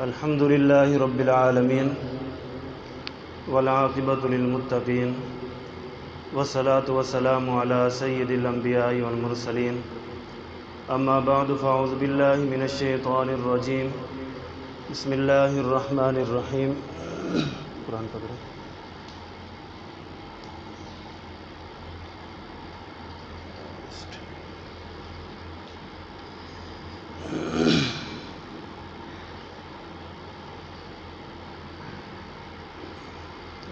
الحمد لله رب العالمين والعاقبة للمتقين والصلاة والسلام على سيد الأنبياء والمرسلين أما بعد فأعوذ بالله من الشيطان الرجيم بسم الله الرحمن الرحيم قرآن پکڑیں.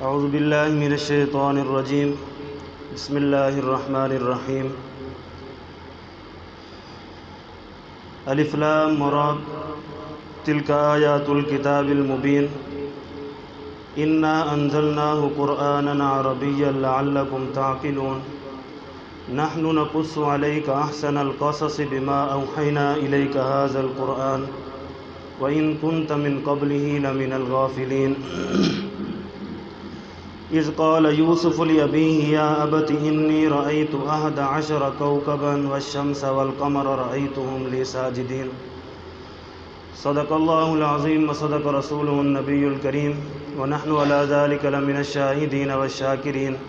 اعوذ باللہ من الشیطان الرجیم بسم اللہ الرحمن الرحیم. الف لام را تلک آیات الکتاب المبین انا انزلناہ قرآنا عربیا لعلکم تعقلون نحن نقص علیک احسن القصص بما اوحینا الیک هذا القرآن وان كنت من قبله لمن الغافلین. اذ قال یوسف لأبیہ یا ابت انی رأیت 11 کوکبا والشمس والقمر رأیتهم لی ساجدین. صدق اللہ العظیم وصدق رسوله النبی الکریم ونحن على ذلك لمن الشاہدین والشاکرین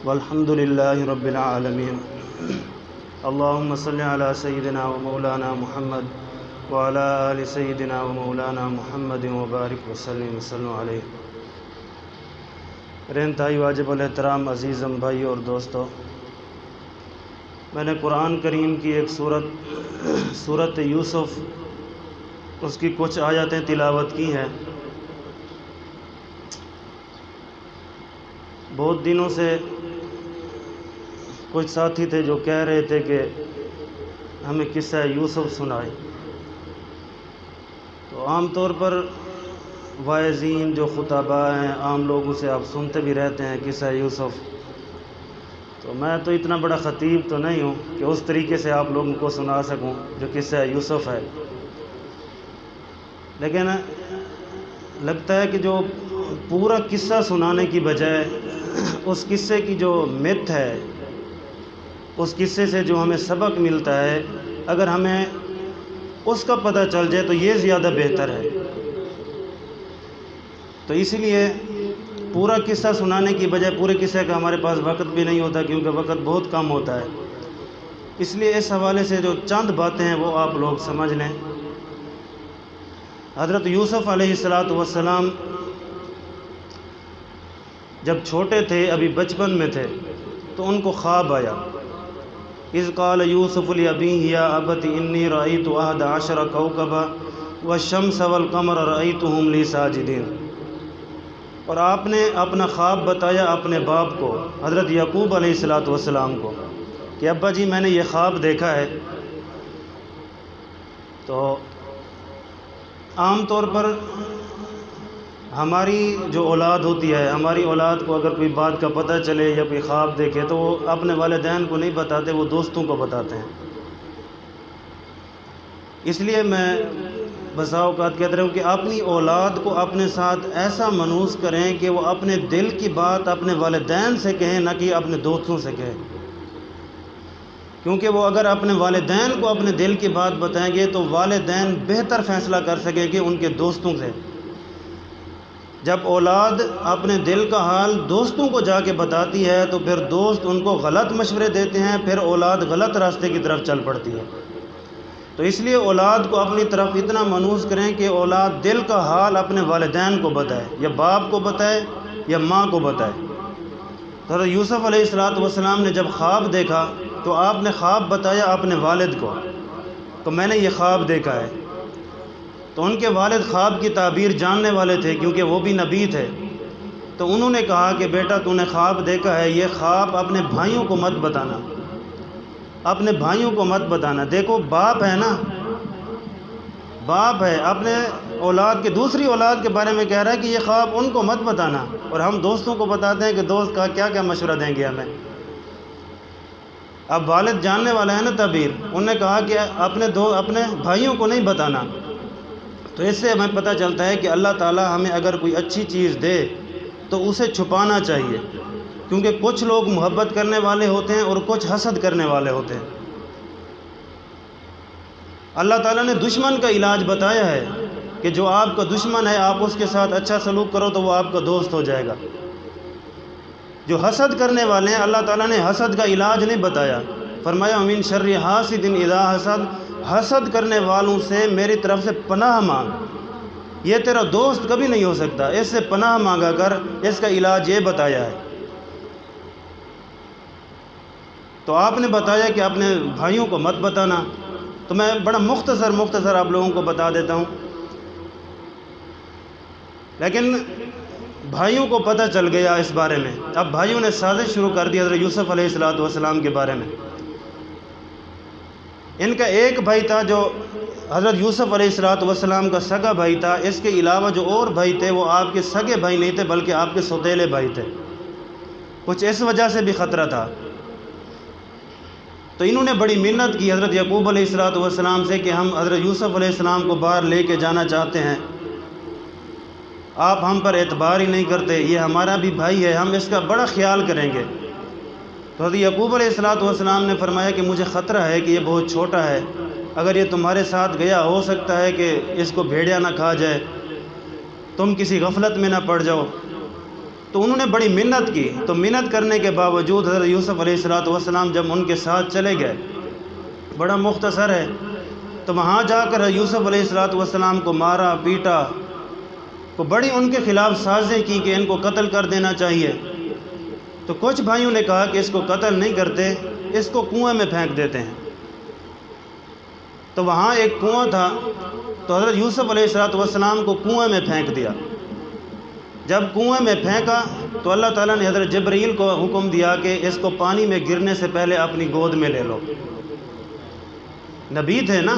والحمد للہ رب العالمین. اللہم صل علی سیدنا ومولانا محمد وعلى آل سیدنا ومولانا محمد وبارک وسلم وسلم علیہ. انتہائی واجب الاحترام عزیزم بھائی اور دوستو، میں نے قرآن کریم کی ایک سورت یوسف اس کی کچھ آیتیں تلاوت کی ہیں. بہت دنوں سے کچھ ساتھی تھے جو کہہ رہے تھے کہ ہمیں قصہ یوسف سنائے. تو عام طور پر واعظین جو خطباء ہیں عام لوگوں سے آپ سنتے بھی رہتے ہیں قصہ یوسف. تو میں تو اتنا بڑا خطیب تو نہیں ہوں کہ اس طریقے سے آپ لوگوں کو سنا سکوں جو قصہ یوسف ہے، لیکن لگتا ہے کہ جو پورا قصہ سنانے کی بجائے اس قصے کی جو مت ہے، اس قصے سے جو ہمیں سبق ملتا ہے، اگر ہمیں اس کا پتہ چل جائے تو یہ زیادہ بہتر ہے. تو اسی لیے پورا قصہ سنانے کی بجائے پورے قصے کا ہمارے پاس وقت بھی نہیں ہوتا کیونکہ وقت بہت کم ہوتا ہے. اس لیے اس حوالے سے جو چند باتیں ہیں وہ آپ لوگ سمجھ لیں. حضرت یوسف علیہ السلام جب چھوٹے تھے، ابھی بچپن میں تھے، تو ان کو خواب آیا. اذ قال یوسف لأبیہ یا ابت انی رأیت 11 کوکبا والشمس والقمر رأیتهم لی ساجدین. اور آپ نے اپنا خواب بتایا اپنے باپ کو، حضرت یعقوب علیہ السلام کو، کہ ابا جی میں نے یہ خواب دیکھا ہے. تو عام طور پر ہماری جو اولاد ہوتی ہے، ہماری اولاد کو اگر کوئی بات کا پتہ چلے یا کوئی خواب دیکھے تو وہ اپنے والدین کو نہیں بتاتے، وہ دوستوں کو بتاتے ہیں. اس لیے میں بسا اوقات کہتے رہوں کہ اپنی اولاد کو اپنے ساتھ ایسا منوس کریں کہ وہ اپنے دل کی بات اپنے والدین سے کہیں، نہ کہ اپنے دوستوں سے کہیں. کیونکہ وہ اگر اپنے والدین کو اپنے دل کی بات بتائیں گے تو والدین بہتر فیصلہ کر سکیں گے ان کے دوستوں سے. جب اولاد اپنے دل کا حال دوستوں کو جا کے بتاتی ہے تو پھر دوست ان کو غلط مشورے دیتے ہیں، پھر اولاد غلط راستے کی طرف چل پڑتی ہے. تو اس لیے اولاد کو اپنی طرف اتنا منوس کریں کہ اولاد دل کا حال اپنے والدین کو بتائے، یا باپ کو بتائے یا ماں کو بتائے. حضرت یوسف علیہ السلام نے جب خواب دیکھا تو آپ نے خواب بتایا اپنے والد کو کہ میں نے یہ خواب دیکھا ہے. تو ان کے والد خواب کی تعبیر جاننے والے تھے کیونکہ وہ بھی نبی تھے. تو انہوں نے کہا کہ بیٹا تو نے خواب دیکھا ہے، یہ خواب اپنے بھائیوں کو مت بتانا، اپنے بھائیوں کو مت بتانا. دیکھو باپ ہے نا، باپ ہے، اپنے اولاد کے دوسری اولاد کے بارے میں کہہ رہا ہے کہ یہ خواب ان کو مت بتانا، اور ہم دوستوں کو بتاتے ہیں کہ دوست کا کیا کیا مشورہ دیں گے ہمیں. اب والد جاننے والا ہے نا تعبیر، انہوں نے کہا کہ اپنے بھائیوں کو نہیں بتانا. تو اس سے ہمیں پتہ چلتا ہے کہ اللہ تعالیٰ ہمیں اگر کوئی اچھی چیز دے تو اسے چھپانا چاہیے، کیونکہ کچھ لوگ محبت کرنے والے ہوتے ہیں اور کچھ حسد کرنے والے ہوتے ہیں. اللہ تعالیٰ نے دشمن کا علاج بتایا ہے کہ جو آپ کا دشمن ہے آپ اس کے ساتھ اچھا سلوک کرو تو وہ آپ کا دوست ہو جائے گا۔ جو حسد کرنے والے ہیں اللہ تعالیٰ نے حسد کا علاج نہیں بتایا، فرمایا وَمِن شَرِّ حاسد اذا حسد، حسد کرنے والوں سے میری طرف سے پناہ مانگ، یہ تیرا دوست کبھی نہیں ہو سکتا، اس سے پناہ مانگا کر، اس کا علاج یہ بتایا ہے۔ تو آپ نے بتایا کہ اپنے بھائیوں کو مت بتانا، تو میں بڑا مختصر آپ لوگوں کو بتا دیتا ہوں، لیکن بھائیوں کو پتہ چل گیا اس بارے میں۔ اب بھائیوں نے سازش شروع کر دی حضرت یوسف علیہ السلام کے بارے میں۔ ان کا ایک بھائی تھا جو حضرت یوسف علیہ السلام کا سگا بھائی تھا، اس کے علاوہ جو اور بھائی تھے وہ آپ کے سگے بھائی نہیں تھے بلکہ آپ کے سوتیلے بھائی تھے، کچھ اس وجہ سے بھی خطرہ تھا۔ تو انہوں نے بڑی منت کی حضرت یعقوب علیہ السلام سے کہ ہم حضرت یوسف علیہ السلام کو باہر لے کے جانا چاہتے ہیں، آپ ہم پر اعتبار ہی نہیں کرتے، یہ ہمارا بھی بھائی ہے، ہم اس کا بڑا خیال کریں گے۔ تو حضرت یعقوب علیہ السلام نے فرمایا کہ مجھے خطرہ ہے کہ یہ بہت چھوٹا ہے، اگر یہ تمہارے ساتھ گیا ہو سکتا ہے کہ اس کو بھیڑیا نہ کھا جائے، تم کسی غفلت میں نہ پڑ جاؤ۔ تو انہوں نے بڑی منت کی، تو منت کرنے کے باوجود حضرت یوسف علیہ السلام جب ان کے ساتھ چلے گئے، بڑا مختصر ہے، تو وہاں جا کر یوسف علیہ السلام کو مارا پیٹا، تو بڑی ان کے خلاف سازیں کی کہ ان کو قتل کر دینا چاہیے۔ تو کچھ بھائیوں نے کہا کہ اس کو قتل نہیں کرتے، اس کو کنویں میں پھینک دیتے ہیں۔ تو وہاں ایک کنواں تھا، تو حضرت یوسف علیہ السلام کو کنویں میں پھینک دیا۔ جب کنویں میں پھینکا تو اللہ تعالیٰ نے حضرت جبرائیل کو حکم دیا کہ اس کو پانی میں گرنے سے پہلے اپنی گود میں لے لو۔ نبی تھے نا،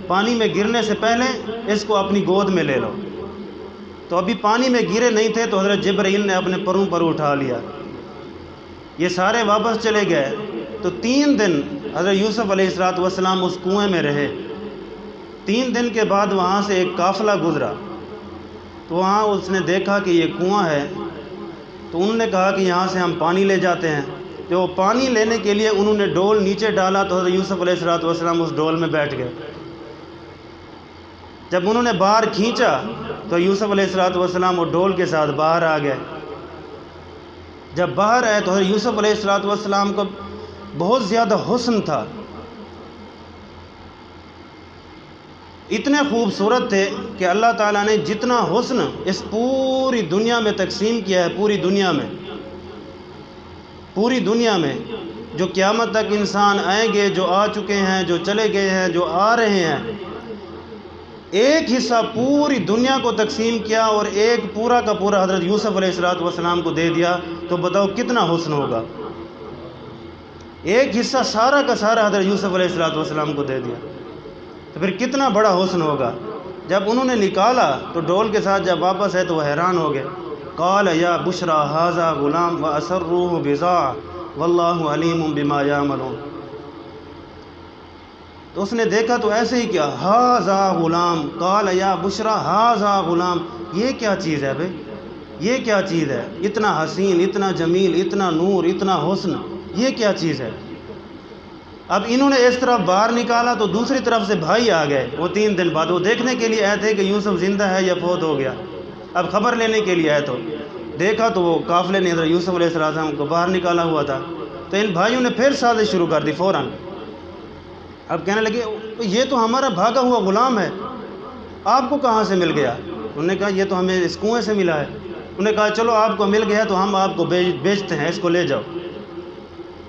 پانی میں گرنے سے پہلے اس کو اپنی گود میں لے لو۔ تو ابھی پانی میں گرے نہیں تھے تو حضرت جبرائیل نے اپنے پروں پر اٹھا لیا، یہ سارے واپس چلے گئے۔ تو 3 دن حضرت یوسف علیہ السلام اس کنویں میں رہے۔ 3 دن کے بعد وہاں سے ایک قافلہ گزرا، تو وہاں اس نے دیکھا کہ یہ کنواں ہے، تو انہوں نے کہا کہ یہاں سے ہم پانی لے جاتے ہیں۔ جو پانی لینے کے لیے انہوں نے ڈول نیچے ڈالا تو حضرت یوسف علیہ السلام اس ڈول میں بیٹھ گئے۔ جب انہوں نے باہر کھینچا تو یوسف علیہ السلام وہ ڈول کے ساتھ باہر آ گئے۔ جب باہر آئے تو حضرت یوسف علیہ السلام کو بہت زیادہ حسن تھا، اتنے خوبصورت تھے کہ اللہ تعالیٰ نے جتنا حسن اس پوری دنیا میں تقسیم کیا ہے، پوری دنیا میں جو قیامت تک انسان آئیں گے، جو آ چکے ہیں، جو چلے گئے ہیں، جو آ رہے ہیں، ایک حصہ پوری دنیا کو تقسیم کیا اور ایک پورا کا پورا حضرت یوسف علیہ السلام کو دے دیا، تو بتاؤ کتنا حسن ہوگا۔ ایک حصہ سارا کا سارا حضرت یوسف علیہ السلام کو دے دیا تو پھر کتنا بڑا حسن ہوگا۔ جب انہوں نے نکالا تو ڈول کے ساتھ جب واپس آئے تو وہ حیران ہو گئے۔ قال یا بشرا ھذا غلام واسروہ بضاعہ واللہ علیم بما یعملون۔ تو اس نے دیکھا تو ایسے ہی کیا، ھذا غلام، قال یا بشرا ھذا غلام، یہ کیا چیز ہے بھائی، یہ کیا چیز ہے، اتنا حسین، اتنا جمیل، اتنا نور، اتنا حسن، یہ کیا چیز ہے۔ اب انہوں نے اس طرف باہر نکالا تو دوسری طرف سے بھائی آ گئے، وہ 3 دن بعد وہ دیکھنے کے لیے آئے تھے کہ یوسف زندہ ہے یا فوت ہو گیا، اب خبر لینے کے لیے آئے تو دیکھا تو وہ قافلے نے حضرت یوسف علیہ السلام کو باہر نکالا ہوا تھا۔ تو ان بھائیوں نے پھر سازش شروع کر دی فوراً، اب کہنے لگے یہ تو ہمارا بھاگا ہوا غلام ہے، آپ کو کہاں سے مل گیا؟ انہوں نے کہا یہ تو ہمیں اس کنویں سے ملا ہے۔ انہوں نے کہا چلو آپ کو مل گیا تو ہم آپ کو بیچتے ہیں، اس کو لے جاؤ۔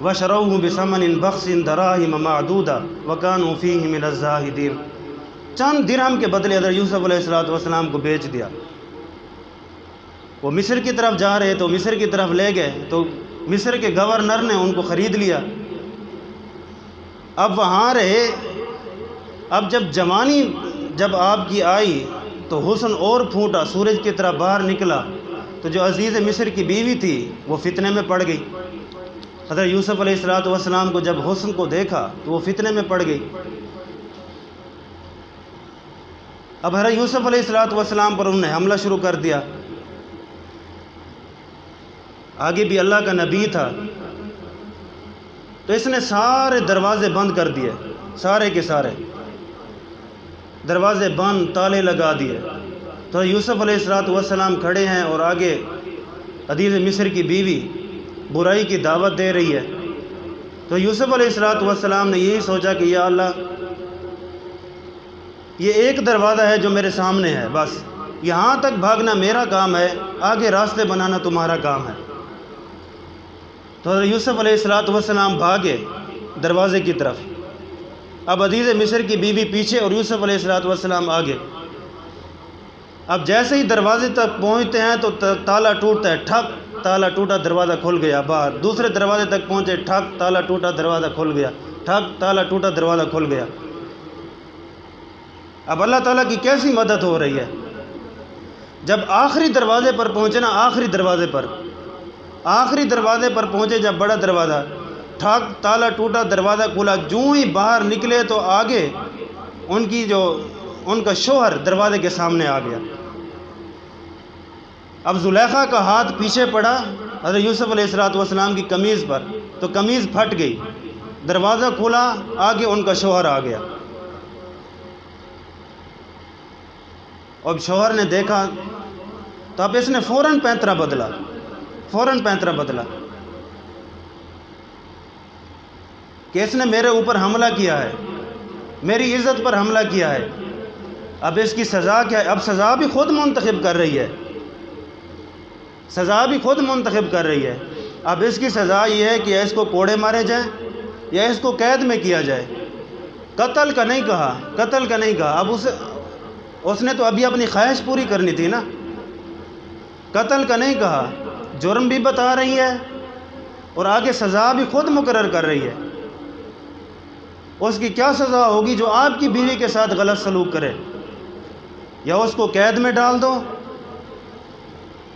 وَشَرَوْهُ بِثَمَنٍ بَخْسٍ دَرَاهِمَ مَعْدُودَةٍ وَكَانُوا فِيهِ مِنَ الزَّاهِدِينَ، چند درہم کے بدلے حضرت یوسف علیہ السلام کو بیچ دیا۔ وہ مصر کی طرف جا رہے تو مصر کی طرف لے گئے تو مصر کے گورنر نے ان کو خرید لیا۔ اب وہاں رہے، اب جب جوانی جب آپ کی آئی تو حسن اور پھوٹا، سورج کی طرح باہر نکلا، تو جو عزیز مصر کی بیوی تھی وہ فتنے میں پڑ گئی۔ حضرت یوسف علیہ السلام کو جب حسن کو دیکھا تو وہ فتنے میں پڑ گئی۔ اب حضرت یوسف علیہ السلام پر انہوں نے حملہ شروع کر دیا۔ آگے بھی اللہ کا نبی تھا تو اس نے سارے دروازے بند کر دیے، سارے کے سارے۔ دروازے بند، تالے لگا دیے۔ تو یوسف علیہ السلام کھڑے ہیں اور آگے عزیز مصر کی بیوی برائی کی دعوت دے رہی ہے۔ تو یوسف علیہ السلام نے یہی سوچا کہ یا اللہ، یہ ایک دروازہ ہے جو میرے سامنے ہے، بس یہاں تک بھاگنا میرا کام ہے، آگے راستے بنانا تمہارا کام ہے۔ تو حضرت یوسف علیہ السلام بھاگے دروازے کی طرف۔ اب عزیز مصر کی بیوی پیچھے اور یوسف علیہ السلام آگے۔ اب جیسے ہی دروازے تک پہنچتے ہیں تو تالا ٹوٹتا ہے، ٹھک، تالا ٹوٹا، دروازہ کھل گیا۔ باہر دوسرے دروازے تک پہنچے، ٹھک، تالا ٹوٹا، دروازہ کھل گیا، ٹھک، تالا ٹوٹا، دروازہ کھل گیا۔ اب اللہ تعالیٰ کی کیسی مدد ہو رہی ہے۔ جب آخری دروازے پر پہنچے نا، آخری دروازے پر پہنچے، جب بڑا دروازہ، ٹھک، تالا ٹوٹا، دروازہ کھلا، جوں ہی باہر نکلے تو آگے ان کا شوہر دروازے کے سامنے آ گیا۔ اب زلیخا کا ہاتھ پیچھے پڑا حضرت یوسف علیہ السلام کی قمیض پر، تو قمیض پھٹ گئی، دروازہ کھلا، آگے ان کا شوہر آ گیا۔ اب شوہر نے دیکھا تو اب اس نے فوراً پینترا بدلا کہ اس نے میرے اوپر حملہ کیا ہے، میری عزت پر حملہ کیا ہے۔ اب اس کی سزا کیا ہے؟ اب سزا بھی خود منتخب کر رہی ہے۔ اب اس کی سزا یہ ہے کہ یا اس کو کوڑے مارے جائیں یا اس کو قید میں کیا جائے۔ قتل کا نہیں کہا۔ اب اس نے تو ابھی اپنی خواہش پوری کرنی تھی نا، قتل کا نہیں کہا، جرم بھی بتا رہی ہے اور آگے سزا بھی خود مقرر کر رہی ہے۔ اس کی کیا سزا ہوگی؟ جو آپ کی بیوی کے ساتھ غلط سلوک کرے، یا اس کو قید میں ڈال دو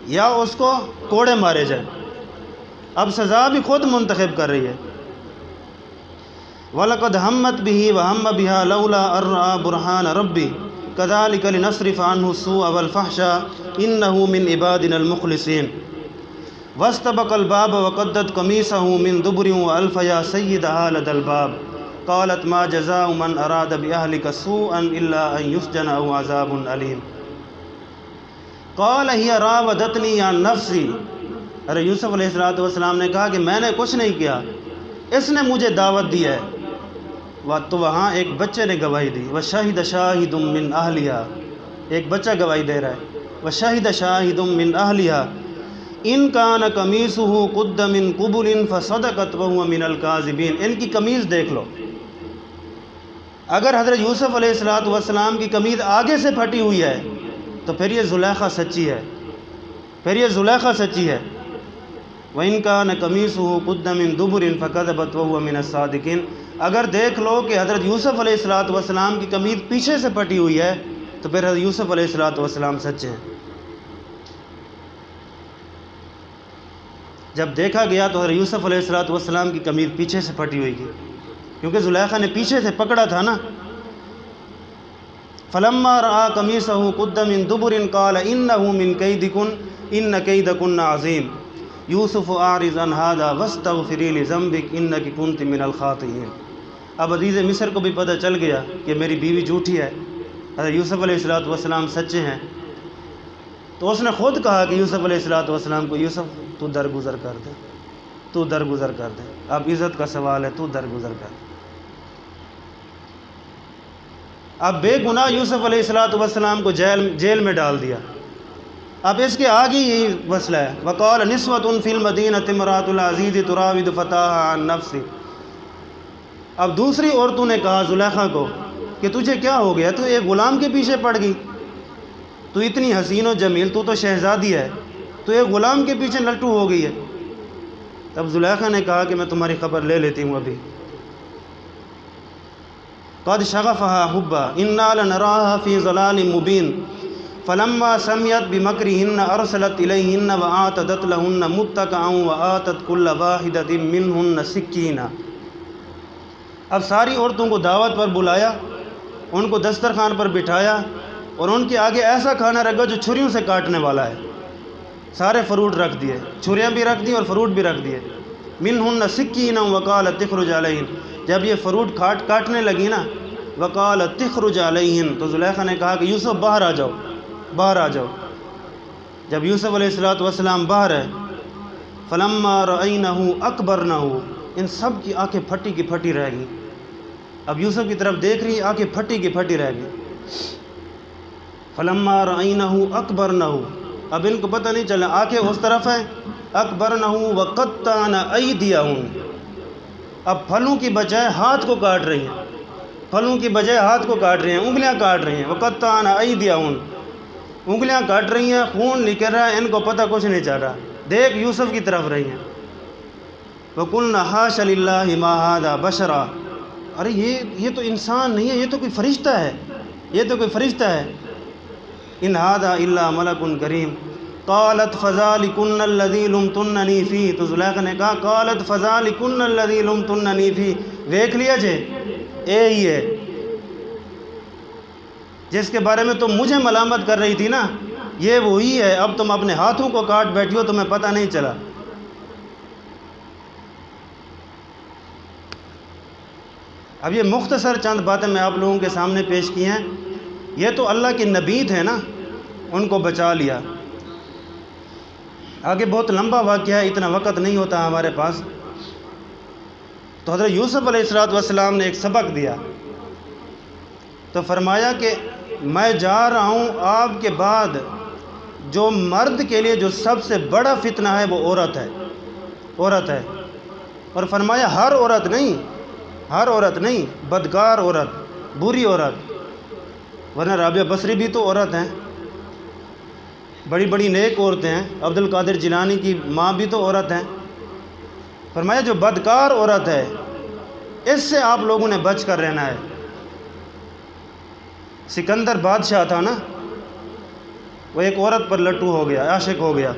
یا اس کو کوڑے مارے جائیں۔ اب سزا بھی خود منتخب کر رہی ہے۔ وَلَقَدْ هَمَّتْ بِهِ وَهَمَّ بِهَا لَوْلَا أَن رَّأَىٰ بُرْهَانَ رَبِّهِ كَذَٰلِكَ لِنَصْرِفَ عَنْهُ السُّوءَ وَالْفَحْشَاءَ إِنَّهُ مِنْ عِبَادِنَا الْمُخْلَصِينَ وَاسْتَبَقَ الْبَابَ وَقَدَّتْ قَمِيصَهُ مِنْ دُبُرٍ وَأَلْفَ يَا سَيِّدَهَا لَدَى الْبَابِ قَالَتْ مَا جَزَاءُ مَنْ أَرَادَ بِأَهْلِكَ سُوءًا إِلَّا أَن يُسْجَنَ أَوْ عَذَابٌ أَلِيمٌ قَالَ هِيَ رَاوَدَتْنِي عَن نَّفْسِي۔ ارے یوسف علیہ السلام نے کہا کہ میں نے کچھ نہیں کیا، اس نے مجھے دعوت دی ہے۔ تو وہاں ایک بچے نے گواہی دی، وَشَهِدَ شَاهِدٌ مِّنْ أَهْلِهَا، ایک بچہ گواہی دے رہا ہے، وَشَهِدَ شَاهِدٌ مِّنْ أَهْلِهَا إِنْ كَانَ قَمِيصُهُ قُدَّ مِنْ قُبُلٍ فَصَدَقَتْ وَهُوَ مِنَ الْكَاذِبِينَ۔ ان کی قمیض دیکھ لو، اگر حضرت یوسف علیہ السلام کی قمیض آگے سے پھٹی ہوئی ہے تو پھر یہ زلیخا سچی ہے، وَإِنْ كَانَ قَمِيصُهُ قُدَّ مِنْ دُبُرٍ فَكَذَبَتْ وَهُوَ مِنَ الصَّادِقِينَ۔ اگر دیکھ لو کہ حضرت یوسف علیہ السلام کی قمیض پیچھے سے پھٹی ہوئی ہے تو پھر حضرت یوسف علیہ السلام سچے ہیں۔ جب دیکھا گیا تو حضرت یوسف علیہ السلام کی قمیض پیچھے سے پھٹی ہوئی تھی، کیونکہ زلیخا نے پیچھے سے پکڑا تھا نا۔ فَلَمَّا رَأَىٰ قَمِيصَهُ قُدَّ مِنْ دُبُرٍ قَالَ إِنَّهُ مِنْ كَيْدِكُنَّ إِنَّ كَيْدَكُنَّ عَظِيمٌ يُوسُفُ أَعْرِضْ عَنْ هَٰذَا وَاسْتَغْفِرِي لِذَنبِكِ إِنَّكِ كُنتِ مِنَ الْخَاطِئِينَ۔ اب عزیز مصر کو بھی پتہ چل گیا کہ میری بیوی جھوٹی ہے، حضرت یوسف علیہ السلام سچے ہیں۔ تو اس نے خود کہا کہ یوسف علیہ السلام کو، یوسف تو درگزر کر دے، اب عزت کا سوال ہے، تو درگزر کر۔ اب بے گناہ یوسف علیہ السلام کو جیل میں ڈال دیا۔ اب اس کے آگے یہی مسئلہ ہے، وَقَالَ نِسْوَةٌ فِي الْمَدِينَةِ امْرَأَةُ الْعَزِيزِ تُرَاوِدُ فَتَاهَا عَن نَّفْسِهِ۔ اب دوسری عورتوں نے کہا زلیخا کو کہ تجھے کیا ہو گیا، تو ایک غلام کے پیچھے پڑ گئی، تو اتنی حسین و جمیل، تو شہزادی ہے، تو ایک غلام کے پیچھے لٹو ہو گئی ہے۔ تب زلیخا نے کہا کہ میں تمہاری خبر لے لیتی ہوں ابھی۔ قَدْ شَغَفَهَا حُبًّا إِنَّا لَنَرَاهَا فِي ضَلَالٍ مُّبِينٍ فَلَمَّا سَمِعَتْ بِمَكْرِهِنَّ أَرْسَلَتْ إِلَيْهِنَّ وَآتَدَتْ لَهُنَّ مُتَّكَأً وَآتَتْ كُلَّ وَاحِدَةٍ مِّنْهُنَّ سِكِّينًا۔ اب ساری عورتوں کو دعوت پر بلایا، ان کو دسترخوان پر بٹھایا اور ان کے آگے ایسا کھانا رکھا جو چھریوں سے کاٹنے والا ہے۔ سارے فروٹ رکھ دیے، چھریاں بھی رکھ دی اور فروٹ بھی رکھ دیے۔ مِّنْهُنَّ سِكِّينًا وَقَالَتْ اخْرُجْ عَلَيْهِمْ۔ جب یہ فروٹ کاٹنے لگی نا وقالت تخرج علیہم، تو زلیخا نے کہا کہ یوسف باہر آ جاؤ، باہر آ جاؤ۔ جب یوسف علیہ السلام باہر ہے، فلما رأینہ اکبرنہ، ان سب کی آنکھیں پھٹی کی پھٹی رہ گئیں۔ اب یوسف کی طرف دیکھ رہی، آنکھیں پھٹی کی پھٹی رہ گئیں۔ فلما رأینہ اکبرنہ، اب ان کو پتہ نہیں چلا، آنکھیں اس طرف ہیں، اکبرنہ وقطعن ایدیہن، اب پھلوں کی بجائے ہاتھ کو کاٹ رہی ہیں، پھلوں کی بجائے ہاتھ کو کاٹ رہی ہیں، انگلیاں کاٹ رہی ہیں۔ وقطعن ایدیہن، انگلیاں کاٹ رہی ہیں، خون نکل رہا ہے، ان کو پتہ کچھ نہیں چل رہا، دیکھ یوسف کی طرف رہی ہیں۔ وَقُلْنَا حَاشَ لِلَّهِ مَا هَذَا بَشَرًا، ارے یہ تو انسان نہیں ہے، یہ تو کوئی فرشتہ ہے، یہ تو کوئی فرشتہ ہے۔ إِنْ هَذَا إِلَّا مَلَكٌ كَرِيمٌ قَالَتْ فَذَلِكُنَّ الَّذِي لُمْتُنَّنِي فِيهِ، تو زلیخا نے کہا قَالَتْ فَذَلِكُنَّ الَّذِي لُمْتُنَّنِي فِيهِ، دیکھ لیا جے، اے ہی ہے جس کے بارے میں تم مجھے ملامت کر رہی تھی نا، یہ وہی ہے، اب تم اپنے ہاتھوں کو کاٹ بیٹھی ہو، تمہیں پتہ نہیں چلا۔ اب یہ مختصر چند باتیں میں آپ لوگوں کے سامنے پیش کی ہیں، یہ تو اللہ کے نبی تھے نا، ان کو بچا لیا۔ آگے بہت لمبا واقعہ ہے، اتنا وقت نہیں ہوتا ہمارے پاس۔ تو حضرت یوسف علیہ السلام نے ایک سبق دیا، تو فرمایا کہ میں جا رہا ہوں، آپ کے بعد جو مرد کے لیے جو سب سے بڑا فتنہ ہے وہ عورت ہے، عورت ہے۔ اور فرمایا ہر عورت نہیں، ہر عورت نہیں، بدکار عورت، بری عورت، ورنہ رابعہ بصری بھی تو عورت ہیں، بڑی بڑی نیک عورتیں ہیں، عبد القادر جیلانی کی ماں بھی تو عورت ہیں۔ فرمایا جو بدکار عورت ہے اس سے آپ لوگوں نے بچ کر رہنا ہے۔ سکندر بادشاہ تھا نا، وہ ایک عورت پر لٹو ہو گیا، عاشق ہو گیا۔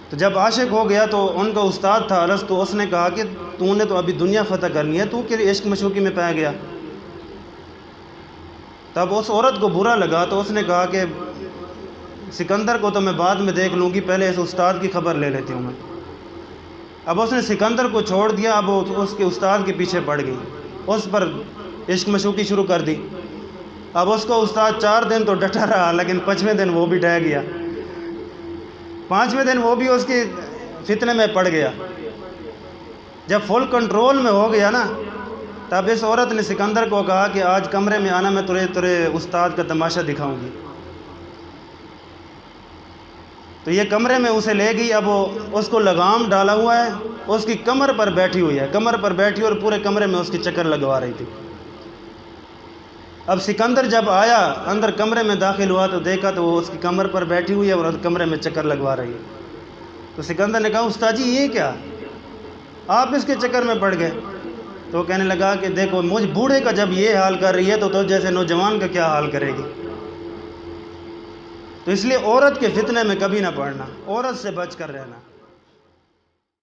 تو جب عاشق ہو گیا تو ان کا استاد تھا ارسطو، اس نے کہا کہ تو نے تو ابھی دنیا فتح کرنی ہے، تو کہ عشق مشوقی میں پا گیا۔ تب اس عورت کو برا لگا، تو اس نے کہا کہ سکندر کو تو میں بعد میں دیکھ لوں گی، پہلے اس استاد کی خبر لے لیتی ہوں میں۔ اب اس نے سکندر کو چھوڑ دیا، اب وہ اس کے استاد کے پیچھے پڑ گئی، اس پر عشق مشوقی شروع کر دی۔ اب اس کو استاد 4 دن تو ڈٹا رہا، لیکن 5ویں دن وہ بھی ڈہ گیا، 5ویں دن وہ بھی اس کے فتنے میں پڑ گیا۔ جب فل کنٹرول میں ہو گیا نا، تب اس عورت نے سکندر کو کہا کہ آج کمرے میں آنا، میں ترے استاد کا تماشا دکھاؤں گی۔ تو یہ کمرے میں اسے لے گئی، اب وہ اس کو لگام ڈالا ہوا ہے، اس کی کمر پر بیٹھی ہوئی ہے، کمر پر بیٹھی اور پورے کمرے میں اس کی چکر لگوا رہی تھی۔ اب سکندر جب آیا اندر کمرے میں داخل ہوا تو دیکھا تو وہ اس کی کمر پر بیٹھی ہوئی ہے اور کمرے میں چکر لگوا رہی ہے۔ تو سکندر نے کہا استاد جی یہ کیا، آپ اس کے چکر میں پڑ گئے؟ تو وہ کہنے لگا کہ دیکھو مجھ بوڑھے کا جب یہ حال کر رہی ہے تو جیسے نوجوان کا کیا حال کرے گی۔ تو اس لیے عورت کے فتنے میں کبھی نہ پڑنا، عورت سے بچ کر رہنا۔